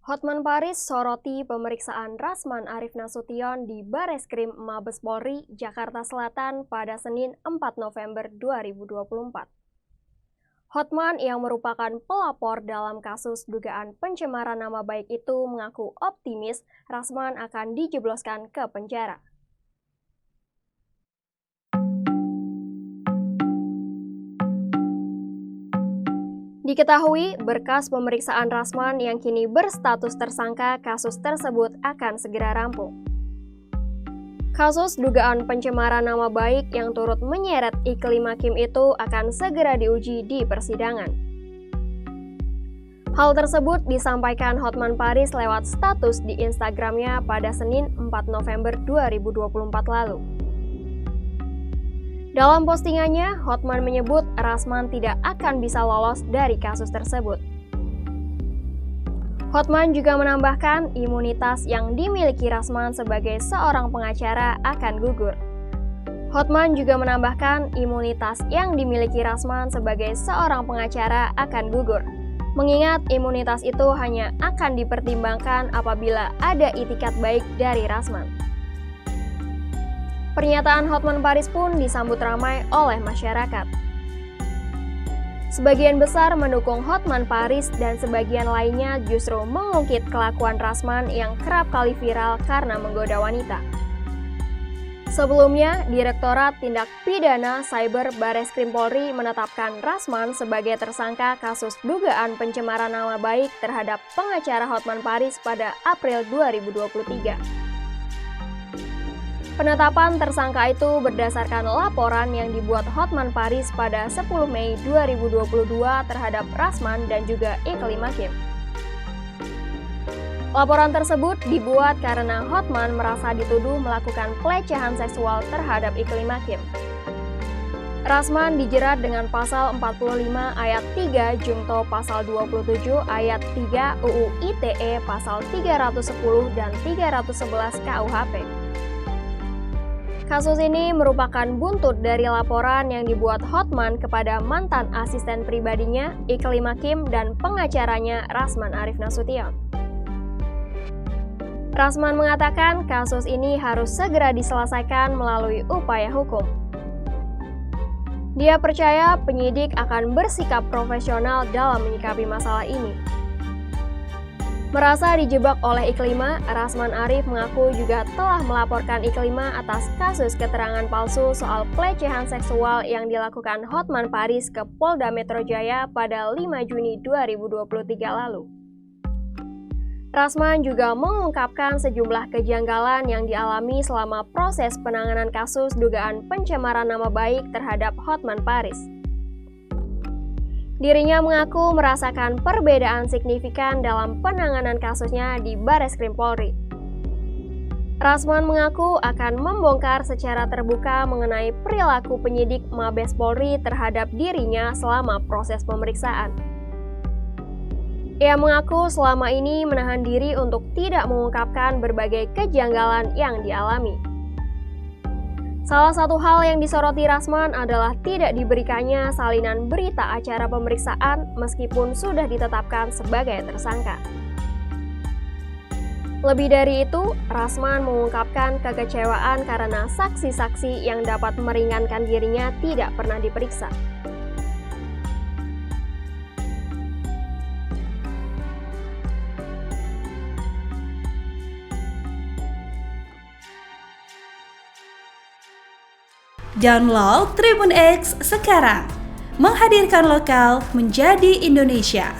Hotman Paris soroti pemeriksaan Rasman Arif Nasution di Bareskrim Mabes Polri, Jakarta Selatan pada Senin 4 November 2024. Hotman yang merupakan pelapor dalam kasus dugaan pencemaran nama baik itu mengaku optimis Rasman akan dijebloskan ke penjara. Diketahui, berkas pemeriksaan Rasman yang kini berstatus tersangka kasus tersebut akan segera rampung. Kasus dugaan pencemaran nama baik yang turut menyeret Iklim Hakim itu akan segera diuji di persidangan. Hal tersebut disampaikan Hotman Paris lewat status di Instagramnya pada Senin 4 November 2024 lalu. Dalam postingannya, Hotman menyebut Rasman tidak akan bisa lolos dari kasus tersebut. Hotman juga menambahkan imunitas yang dimiliki Rasman sebagai seorang pengacara akan gugur. Hotman juga menambahkan imunitas yang dimiliki Rasman sebagai seorang pengacara akan gugur, mengingat imunitas itu hanya akan dipertimbangkan apabila ada itikat baik dari Rasman. Pernyataan Hotman Paris pun disambut ramai oleh masyarakat. Sebagian besar mendukung Hotman Paris dan sebagian lainnya justru mengungkit kelakuan Rasman yang kerap kali viral karena menggoda wanita. Sebelumnya, Direktorat Tindak Pidana Cyber Bareskrim Polri menetapkan Rasman sebagai tersangka kasus dugaan pencemaran nama baik terhadap pengacara Hotman Paris pada April 2023. Penetapan tersangka itu berdasarkan laporan yang dibuat Hotman Paris pada 10 Mei 2022 terhadap Rasman dan juga Iklim Hakim. Laporan tersebut dibuat karena Hotman merasa dituduh melakukan pelecehan seksual terhadap Iklim Hakim. Rasman dijerat dengan pasal 45 ayat 3 Jungto pasal 27 ayat 3 UU ITE pasal 310 dan 311 KUHP. Kasus ini merupakan buntut dari laporan yang dibuat Hotman kepada mantan asisten pribadinya, Iklim Hakim, dan pengacaranya Rasman Arif Nasution. Rasman mengatakan kasus ini harus segera diselesaikan melalui upaya hukum. Dia percaya penyidik akan bersikap profesional dalam menyikapi masalah ini. Merasa dijebak oleh Iklima, Rasman Arif mengaku juga telah melaporkan Iklima atas kasus keterangan palsu soal pelecehan seksual yang dilakukan Hotman Paris ke Polda Metro Jaya pada 5 Juni 2023 lalu. Rasman juga mengungkapkan sejumlah kejanggalan yang dialami selama proses penanganan kasus dugaan pencemaran nama baik terhadap Hotman Paris. Dirinya mengaku merasakan perbedaan signifikan dalam penanganan kasusnya di Bareskrim Polri. Rasman mengaku akan membongkar secara terbuka mengenai perilaku penyidik Mabes Polri terhadap dirinya selama proses pemeriksaan. Ia mengaku selama ini menahan diri untuk tidak mengungkapkan berbagai kejanggalan yang dialami. Salah satu hal yang disoroti Rasman adalah tidak diberikannya salinan berita acara pemeriksaan meskipun sudah ditetapkan sebagai tersangka. Lebih dari itu, Rasman mengungkapkan kekecewaan karena saksi-saksi yang dapat meringankan dirinya tidak pernah diperiksa. Download Tribun X sekarang, menghadirkan lokal menjadi Indonesia.